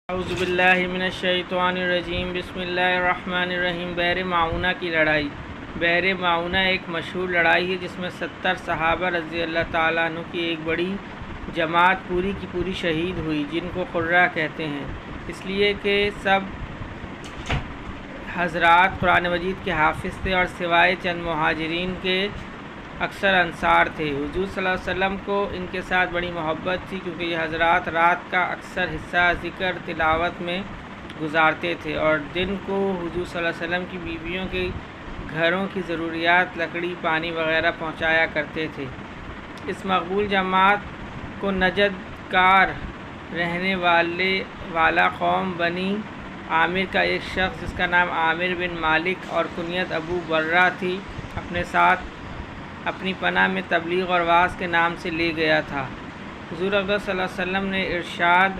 اعوذ باللہ من الشیطان الرجیم بسم اللہ الرحمن الرحیم۔ بحر معونہ کی لڑائی۔ بحر معونہ ایک مشہور لڑائی ہے جس میں 70 صحابہ رضی اللہ تعالیٰ عنہ کی ایک بڑی جماعت پوری کی پوری شہید ہوئی، جن کو قرہ کہتے ہیں، اس لیے کہ سب حضرات قرآن مجید کے حافظ تھے اور سوائے چند مہاجرین کے اکثر انصار تھے۔ حضور صلی اللہ علیہ وسلم کو ان کے ساتھ بڑی محبت تھی، کیونکہ یہ حضرات رات کا اکثر حصہ ذکر تلاوت میں گزارتے تھے اور دن کو حضور صلی اللہ علیہ وسلم کی بیویوں کے گھروں کی ضروریات، لکڑی، پانی وغیرہ پہنچایا کرتے تھے۔ اس مقبول جماعت کو نجد کار رہنے والا قوم بنی عامر کا ایک شخص جس کا نام عامر بن مالک اور کنیت ابو برہ تھی، اپنے ساتھ اپنی پناہ میں تبلیغ اور وعظ کے نام سے لے گیا تھا۔ حضور اکرم صلی اللہ علیہ وسلم نے ارشاد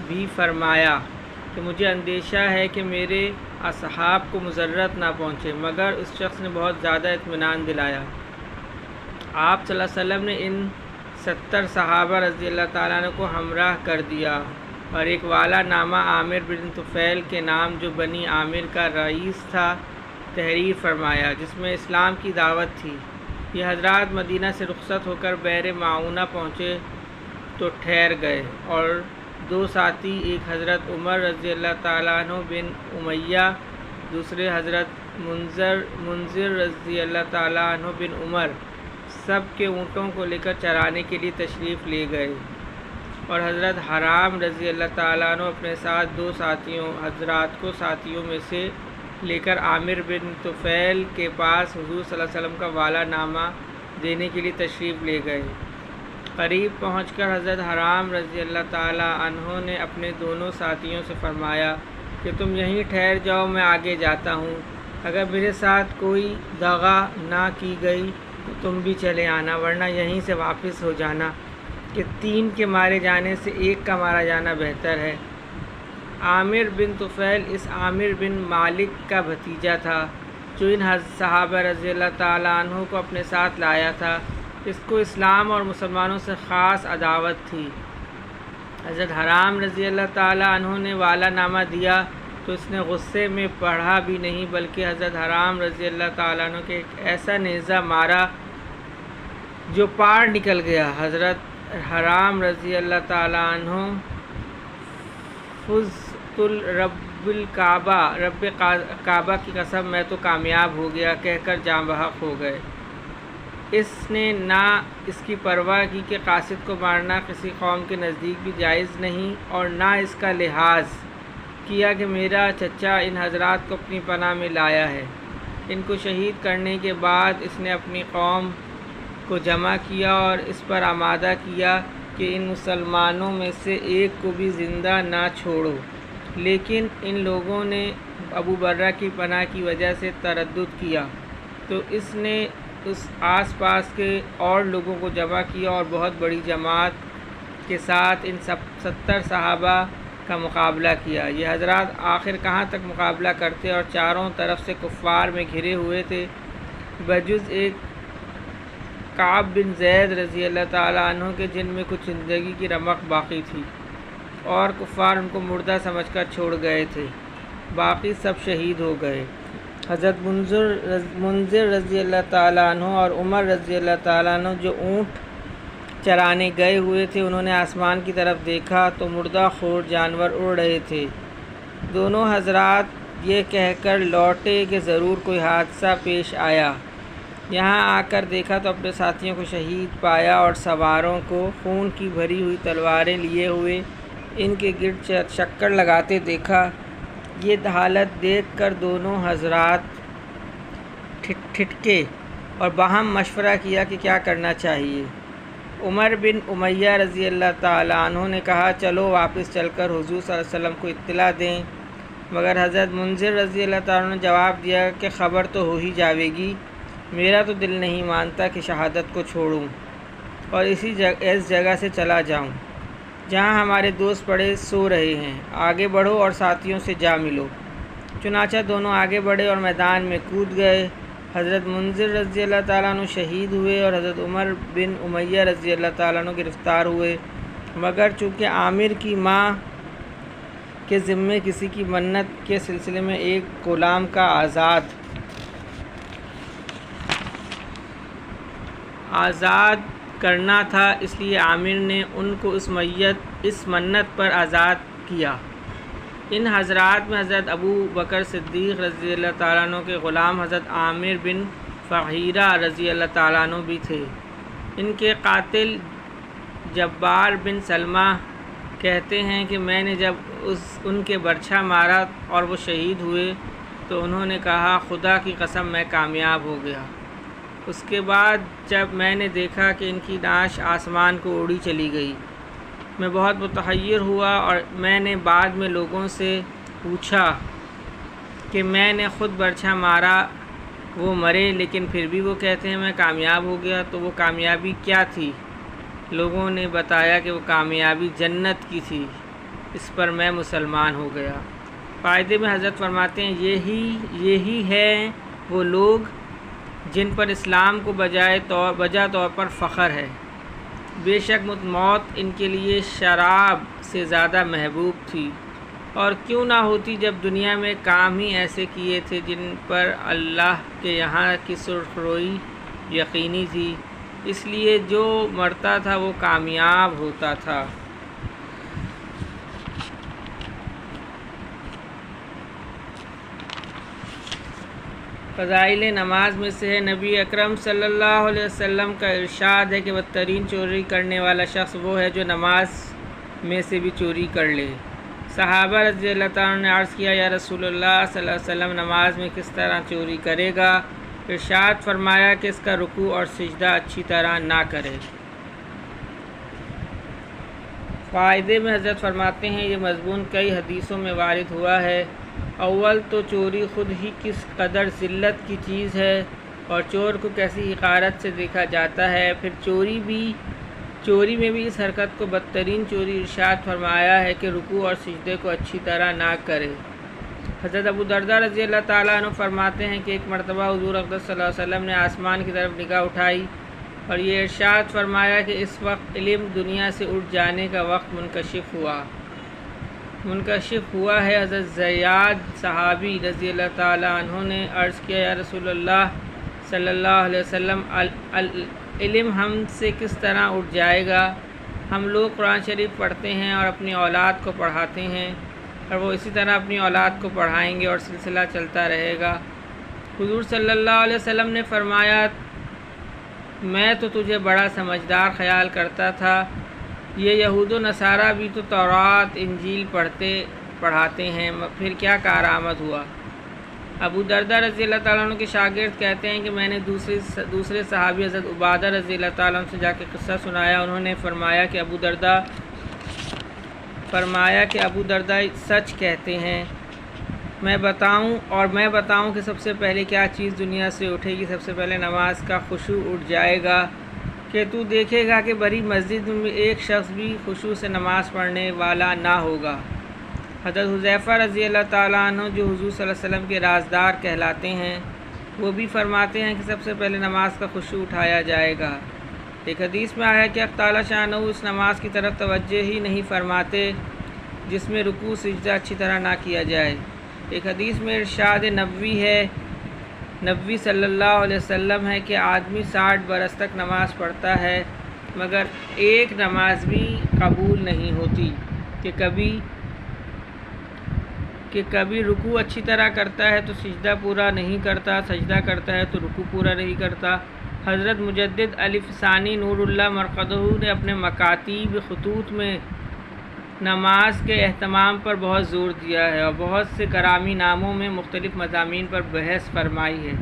بھی فرمایا کہ مجھے اندیشہ ہے کہ میرے اصحاب کو مضرت نہ پہنچے، مگر اس شخص نے بہت زیادہ اطمینان دلایا۔ آپ صلی اللہ علیہ وسلم نے ان 70 صحابہ رضی اللہ تعالیٰ عنہ کو ہمراہ کر دیا اور ایک والا نامہ عامر بن طفیل کے نام، جو بنی عامر کا رئیس تھا، تحریر فرمایا، جس میں اسلام کی دعوت تھی۔ یہ حضرات مدینہ سے رخصت ہو کر بحر معونہ پہنچے تو ٹھہر گئے اور دو ساتھی، ایک حضرت عمر رضی اللہ تعالیٰ عنہ بن امیہ، دوسرے حضرت منذر رضی اللہ تعالیٰ عنہ بن عمر، سب کے اونٹوں کو لے کر چرانے کے لیے تشریف لے گئے اور حضرت حرام رضی اللہ تعالیٰ عنہ اپنے ساتھ دو حضرات کو ساتھیوں میں سے لے کر عامر بن طفیل کے پاس حضور صلی اللہ علیہ وسلم کا والا نامہ دینے کے لیے تشریف لے گئے۔ قریب پہنچ کر حضرت حرام رضی اللہ تعالیٰ عنہ نے اپنے دونوں ساتھیوں سے فرمایا کہ تم یہیں ٹھہر جاؤ، میں آگے جاتا ہوں، اگر میرے ساتھ کوئی دغا نہ کی گئی تو تم بھی چلے آنا، ورنہ یہیں سے واپس ہو جانا، کہ 3 کے مارے جانے سے 1 کا مارا جانا بہتر ہے۔ عامر بن طفیل اس عامر بن مالک کا بھتیجا تھا جو ان صحابہ رضی اللہ تعالیٰ عنہ کو اپنے ساتھ لایا تھا۔ اس کو اسلام اور مسلمانوں سے خاص عداوت تھی۔ حضرت حرام رضی اللہ تعالیٰ عنہ نے والا نامہ دیا تو اس نے غصے میں پڑھا بھی نہیں، بلکہ حضرت حرام رضی اللہ تعالیٰ عنہ کے ایک ایسا نیزہ مارا جو پار نکل گیا۔ حضرت حرام رضی اللہ تعالیٰ عنہ فزت رب کعبہ کی قسم، میں تو کامیاب ہو گیا کہہ کر جاں بحق ہو گئے۔ اس نے نہ اس کی پرواہ کی کہ قاصد کو مارنا کسی قوم کے نزدیک بھی جائز نہیں، اور نہ اس کا لحاظ کیا کہ میرا چچا ان حضرات کو اپنی پناہ میں لایا ہے۔ ان کو شہید کرنے کے بعد اس نے اپنی قوم کو جمع کیا اور اس پر آمادہ کیا کہ ان مسلمانوں میں سے ایک کو بھی زندہ نہ چھوڑو، لیکن ان لوگوں نے ابو برہ کی پناہ کی وجہ سے تردد کیا، تو اس نے اس آس پاس کے اور لوگوں کو جمع کیا اور بہت بڑی جماعت کے ساتھ ان 70 صحابہ کا مقابلہ کیا۔ یہ حضرات آخر کہاں تک مقابلہ کرتے اور چاروں طرف سے کفار میں گھرے ہوئے تھے، بجز ایک کعب بن زید رضی اللہ تعالیٰ عنہ کے، جن میں کچھ زندگی کی رمق باقی تھی، اور کفار ان کو مردہ سمجھ کر چھوڑ گئے تھے، باقی سب شہید ہو گئے۔ حضرت منذر رضی اللہ تعالیٰ عنہ اور عمر رضی اللہ تعالیٰ عنہ جو اونٹ چرانے گئے ہوئے تھے، انہوں نے آسمان کی طرف دیکھا تو مردہ خور جانور اڑ رہے تھے۔ دونوں حضرات یہ کہہ کر لوٹے کہ ضرور کوئی حادثہ پیش آیا۔ یہاں آ کر دیکھا تو اپنے ساتھیوں کو شہید پایا اور سواروں کو خون کی بھری ہوئی تلواریں لیے ہوئے ان کے گرد چکر لگاتے دیکھا۔ یہ حالت دیکھ کر دونوں حضرات ٹھٹکے اور باہم مشورہ کیا کہ کیا کرنا چاہیے۔ عمر بن امیہ رضی اللہ تعالیٰ عنہ نے کہا چلو واپس چل کر حضور صلی اللہ علیہ وسلم کو اطلاع دیں، مگر حضرت منذر رضی اللہ تعالیٰ عنہ نے جواب دیا کہ خبر تو ہو ہی جاوے گی، میرا تو دل نہیں مانتا کہ شہادت کو چھوڑوں اور اس جگہ سے چلا جاؤں جہاں ہمارے دوست پڑے سو رہے ہیں، آگے بڑھو اور ساتھیوں سے جا ملو۔ چنانچہ دونوں آگے بڑھے اور میدان میں کود گئے۔ حضرت منذر رضی اللہ تعالیٰ عنہ شہید ہوئے اور حضرت عمر بن امیہ رضی اللہ تعالیٰ عنہ گرفتار ہوئے، مگر چونکہ عامر کی ماں کے ذمے کسی کی منت کے سلسلے میں ایک غلام کا آزاد کرنا تھا، اس لیے عامر نے ان کو اس منت پر آزاد کیا۔ ان حضرات میں حضرت ابو بکر صدیق رضی اللہ تعالیٰ عنہ کے غلام حضرت عامر بن فہیرہ رضی اللہ تعالیٰ عنہ بھی تھے۔ ان کے قاتل جبار بن سلمہ کہتے ہیں کہ میں نے جب ان کے برچھا مارا اور وہ شہید ہوئے تو انہوں نے کہا خدا کی قسم میں کامیاب ہو گیا۔ اس کے بعد جب میں نے دیکھا کہ ان کی نعش آسمان کو اڑی چلی گئی، میں بہت متحیر ہوا اور میں نے بعد میں لوگوں سے پوچھا کہ میں نے خود برچھا مارا، وہ مرے لیکن پھر بھی وہ کہتے ہیں میں کامیاب ہو گیا، تو وہ کامیابی کیا تھی؟ لوگوں نے بتایا کہ وہ کامیابی جنت کی تھی۔ اس پر میں مسلمان ہو گیا۔ فائدے میں حضرت فرماتے ہیں یہی ہے وہ لوگ جن پر اسلام کو بجا طور پر فخر ہے۔ بے شک موت ان کے لیے شراب سے زیادہ محبوب تھی، اور کیوں نہ ہوتی جب دنیا میں کام ہی ایسے کیے تھے جن پر اللہ کے یہاں کی سرخ روئی یقینی تھی، اس لیے جو مرتا تھا وہ کامیاب ہوتا تھا۔ فضائل نماز میں سے ہے، نبی اکرم صلی اللہ علیہ وسلم کا ارشاد ہے کہ بدترین چوری کرنے والا شخص وہ ہے جو نماز میں سے بھی چوری کر لے۔ صحابہ رضی اللہ تعالیٰ نے عرض کیا یا رسول اللہ صلی اللہ علیہ وسلم نماز میں کس طرح چوری کرے گا؟ ارشاد فرمایا کہ اس کا رکوع اور سجدہ اچھی طرح نہ کرے۔ فائدے میں حضرت فرماتے ہیں یہ مضمون کئی حدیثوں میں وارد ہوا ہے۔ اول تو چوری خود ہی کس قدر ذلت کی چیز ہے اور چور کو کیسی حقارت سے دیکھا جاتا ہے، پھر چوری میں بھی اس حرکت کو بدترین چوری ارشاد فرمایا ہے کہ رکوع اور سجدے کو اچھی طرح نہ کرے۔ حضرت ابو درداء رضی اللہ تعالیٰ عنہ فرماتے ہیں کہ ایک مرتبہ حضور اقدس صلی اللہ علیہ وسلم نے آسمان کی طرف نگاہ اٹھائی اور یہ ارشاد فرمایا کہ اس وقت علم دنیا سے اٹھ جانے کا وقت منکشف ہوا ہے۔ حضرت زیاد صحابی رضی اللہ تعالیٰ عنہ نے عرض کیا یا رسول اللہ صلی اللہ علیہ وسلم علم ہم سے کس طرح اٹھ جائے گا؟ ہم لوگ قرآن شریف پڑھتے ہیں اور اپنی اولاد کو پڑھاتے ہیں اور وہ اسی طرح اپنی اولاد کو پڑھائیں گے اور سلسلہ چلتا رہے گا۔ حضور صلی اللہ علیہ وسلم نے فرمایا میں تو تجھے بڑا سمجھدار خیال کرتا تھا، یہ یہود و نصارہ بھی تو تورات انجیل پڑھاتے ہیں، پھر کیا کارآمد ہوا؟ ابو درداء رضی اللہ تعالیٰ عنہ کے شاگرد کہتے ہیں کہ میں نے دوسرے صحابی حضرت عبادہ رضی اللہ تعالیٰ عنہ سے جا کے قصہ سنایا، انہوں نے فرمایا کہ ابو درداء سچ کہتے ہیں، میں بتاؤں کہ سب سے پہلے کیا چیز دنیا سے اٹھے گی؟ سب سے پہلے نماز کا خشوع اٹھ جائے گا کہ تو دیکھے گا کہ بڑی مسجد میں ایک شخص بھی خشوع سے نماز پڑھنے والا نہ ہوگا۔ حضرت حذیفہ رضی اللہ تعالیٰ عنہ جو حضور صلی اللہ علیہ وسلم کے رازدار کہلاتے ہیں، وہ بھی فرماتے ہیں کہ سب سے پہلے نماز کا خشوع اٹھایا جائے گا۔ ایک حدیث میں آیا ہے کہ اللہ تعالیٰ شانہ اس نماز کی طرف توجہ ہی نہیں فرماتے جس میں رکوع سجدہ اچھی طرح نہ کیا جائے۔ ایک حدیث میں ارشاد نبوی صلی اللہ علیہ وسلم ہے کہ آدمی 60 برس تک نماز پڑھتا ہے مگر ایک نماز بھی قبول نہیں ہوتی، کہ کبھی رکوع اچھی طرح کرتا ہے تو سجدہ پورا نہیں کرتا، سجدہ کرتا ہے تو رکوع پورا نہیں کرتا۔ حضرت مجدد الف ثانی نور اللہ مرقدہ نے اپنے مکاتیب خطوط میں نماز کے اہتمام پر بہت زور دیا ہے اور بہت سے گرامی ناموں میں مختلف مضامین پر بحث فرمائی ہے۔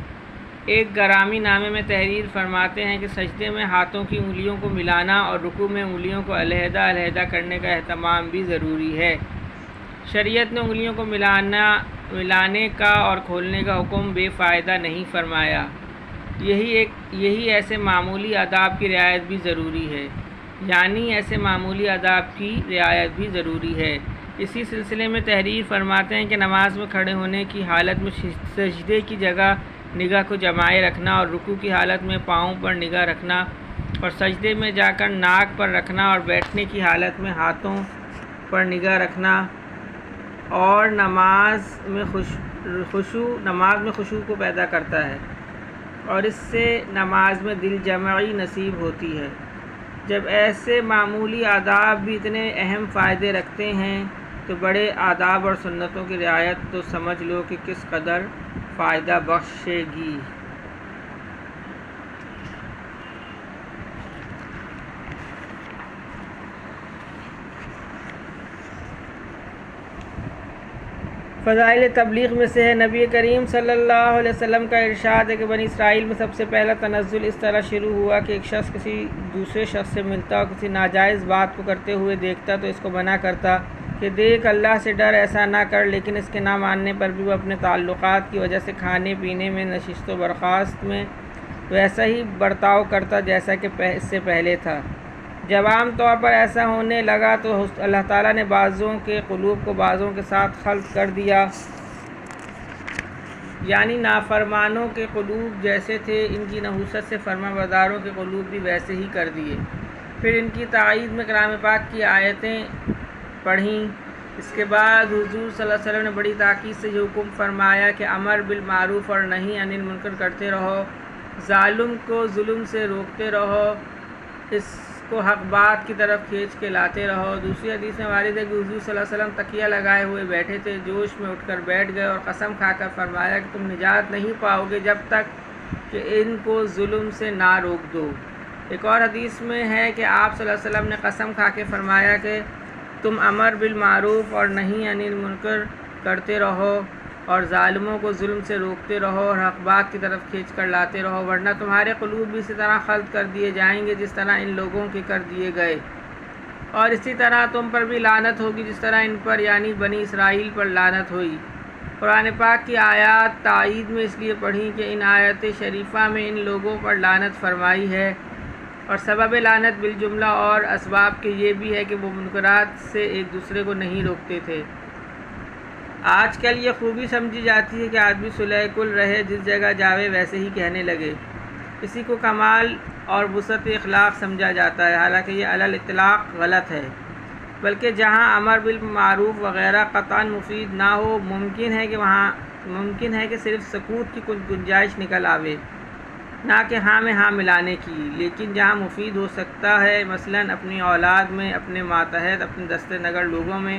ایک گرامی نامے میں تحریر فرماتے ہیں کہ سجدے میں ہاتھوں کی انگلیوں کو ملانا اور رکوع میں انگلیوں کو علیحدہ علیحدہ کرنے کا اہتمام بھی ضروری ہے۔ شریعت نے انگلیوں کو ملانے کا اور کھولنے کا حکم بے فائدہ نہیں فرمایا، یہی ایسے معمولی آداب کی رعایت بھی ضروری ہے۔ اسی سلسلے میں تحریر فرماتے ہیں کہ نماز میں کھڑے ہونے کی حالت میں سجدے کی جگہ نگاہ کو جمائے رکھنا اور رکوع کی حالت میں پاؤں پر نگاہ رکھنا اور سجدے میں جا کر ناک پر رکھنا اور بیٹھنے کی حالت میں ہاتھوں پر نگاہ رکھنا اور نماز میں خشوع کو پیدا کرتا ہے، اور اس سے نماز میں دل جمعی نصیب ہوتی ہے۔ جب ایسے معمولی آداب بھی اتنے اہم فائدے رکھتے ہیں تو بڑے آداب اور سنتوں کی رعایت تو سمجھ لو کہ کس قدر فائدہ بخشے گی۔ فضائل تبلیغ میں سے ہے، نبی کریم صلی اللہ علیہ وسلم کا ارشاد ہے کہ بنی اسرائیل میں سب سے پہلا تنزل اس طرح شروع ہوا کہ ایک شخص کسی دوسرے شخص سے ملتا اور کسی ناجائز بات کو کرتے ہوئے دیکھتا تو اس کو منع کرتا کہ دیکھ، اللہ سے ڈر، ایسا نہ کر، لیکن اس کے نہ ماننے پر بھی وہ اپنے تعلقات کی وجہ سے کھانے پینے میں، نشست و برخاست میں ویسا ہی برتاؤ کرتا جیسا کہ اس سے پہلے تھا۔ جب عام طور پر ایسا ہونے لگا تو اللہ تعالیٰ نے بعضوں کے قلوب کو بعضوں کے ساتھ خلط کر دیا، یعنی نافرمانوں کے قلوب جیسے تھے ان کی نحوست سے فرما برداروں کے قلوب بھی ویسے ہی کر دیے۔ پھر ان کی تائید میں کلام پاک کی آیتیں پڑھیں۔ اس کے بعد حضور صلی اللہ علیہ وسلم نے بڑی تاکید سے یہ حکم فرمایا کہ امر بالمعروف اور نہی عن المنکر کرتے رہو، ظالم کو ظلم سے روکتے رہو، اس کو حق بات کی طرف کھینچ کے لاتے رہو۔ دوسری حدیث میں وارد ہے کہ حضور صلی اللہ علیہ وسلم تکیہ لگائے ہوئے بیٹھے تھے، جوش میں اٹھ کر بیٹھ گئے اور قسم کھا کر فرمایا کہ تم نجات نہیں پاؤ گے جب تک کہ ان کو ظلم سے نہ روک دو۔ ایک اور حدیث میں ہے کہ آپ صلی اللہ علیہ وسلم نے قسم کھا کے فرمایا کہ تم امر بالمعروف اور نہی عن المنکر کرتے رہو اور ظالموں کو ظلم سے روکتے رہو اور حق بات کی طرف کھینچ کر لاتے رہو، ورنہ تمہارے قلوب بھی اسی طرح خلط کر دیے جائیں گے جس طرح ان لوگوں کے کر دیے گئے، اور اسی طرح تم پر بھی لعنت ہوگی جس طرح ان پر یعنی بنی اسرائیل پر لعنت ہوئی۔ قرآن پاک کی آیات تائید میں اس لیے پڑھی کہ ان آیات شریفہ میں ان لوگوں پر لعنت فرمائی ہے، اور سبب لعنت بالجملہ اور اسباب کے یہ بھی ہے کہ وہ منکرات سے ایک دوسرے کو نہیں روکتے تھے۔ آج کل یہ خوبی سمجھی جاتی ہے کہ آدمی صلح کل رہے، جس جگہ جاوے ویسے ہی کہنے لگے، اسی کو کمال اور وسعت اخلاق سمجھا جاتا ہے، حالانکہ یہ علی الاطلاق غلط ہے، بلکہ جہاں امر بالمعروف وغیرہ قطعاً مفید نہ ہو، ممکن ہے کہ صرف سکوت کی کچھ گنجائش نکل آوے، نہ کہ ہاں میں ہاں ملانے کی، لیکن جہاں مفید ہو سکتا ہے، مثلاً اپنی اولاد میں، اپنے ماتحت، اپنے دست نگر لوگوں میں،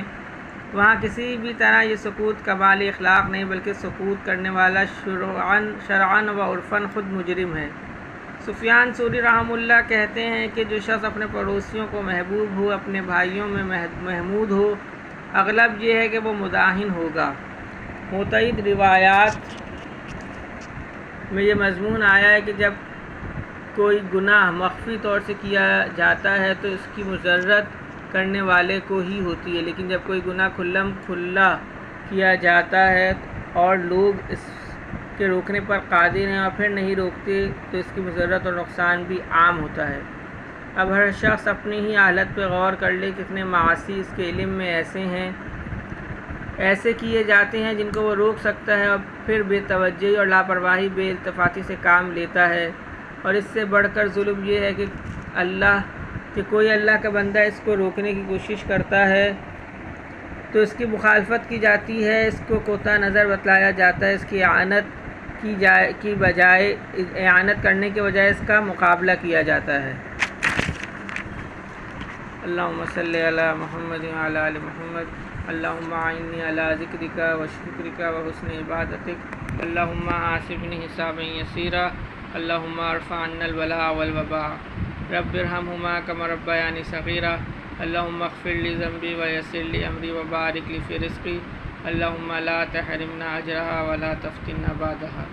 وہاں کسی بھی طرح یہ سکوت کمال اخلاق نہیں بلکہ سکوت کرنے والا شرعاً و عرفاً خود مجرم ہے۔ سفیان ثوری رحمہ اللہ کہتے ہیں کہ جو شخص اپنے پڑوسیوں کو محبوب ہو، اپنے بھائیوں میں محمود ہو، اغلب یہ ہے کہ وہ مداہن ہوگا۔ متعدد روایات میں یہ مضمون آیا ہے کہ جب کوئی گناہ مخفی طور سے کیا جاتا ہے تو اس کی مضرت کرنے والے کو ہی ہوتی ہے، لیکن جب کوئی گناہ کھلم کھلا کیا جاتا ہے اور لوگ اس کے روکنے پر قادر ہیں اور پھر نہیں روکتے تو اس کی مضرت اور نقصان بھی عام ہوتا ہے۔ اب ہر شخص اپنی ہی حالت پہ غور کر لے، کتنے معاصی اس کے علم میں ایسے کیے جاتے ہیں جن کو وہ روک سکتا ہے اور پھر بے توجہی اور لاپرواہی، بے التفاتی سے کام لیتا ہے، اور اس سے بڑھ کر ظلم یہ ہے کہ کوئی اللہ کا بندہ اس کو روکنے کی کوشش کرتا ہے تو اس کی مخالفت کی جاتی ہے، اس کو کوتاہ نظر بتلایا جاتا ہے، اس کی اعانت کرنے کے بجائے اس کا مقابلہ کیا جاتا ہے۔ اللہم صلی علی محمد وعلی آل محمد، اللہم اعنی علی ذکرک و شکرک و حسن عبادتک، اللہم حاسبنی حسابا یسیرا، اللہم ارفع عنا البلاء والوباء، رب ارحمہما کما ربیانی صغیرا، اللہم اغفر لی ذنبی ویسر لی امری وبارک لی فی رزقی، اللہم لا تحرمنا اجرہا ولا تفتنا بعدہا۔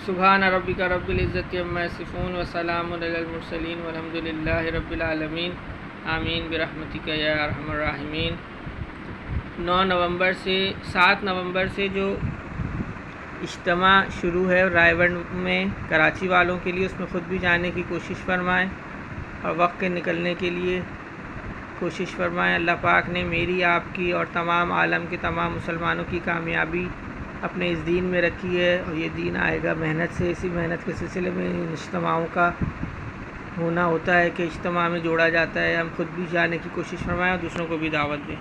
سبحان ربک رب العزت عما یصفون وسلام علی المرسلین والحمد للہ رب العالمین، آمین برحمتک یا ارحم الراحمین۔ 7 نومبر سے جو اجتماع شروع ہے رائے گڑھ میں کراچی والوں کے لیے، اس میں خود بھی جانے کی کوشش فرمائیں اور وقت کے نکلنے کے لیے کوشش فرمائیں۔ اللہ پاک نے میری، آپ کی اور تمام عالم کے تمام مسلمانوں کی کامیابی اپنے اس دین میں رکھی ہے، اور یہ دین آئے گا محنت سے۔ اسی محنت کے سلسلے میں ان اجتماعوں کا ہونا ہوتا ہے کہ اجتماع میں جوڑا جاتا ہے۔ ہم خود بھی جانے کی کوشش فرمائیں اور دوسروں کو بھی دعوت دیں۔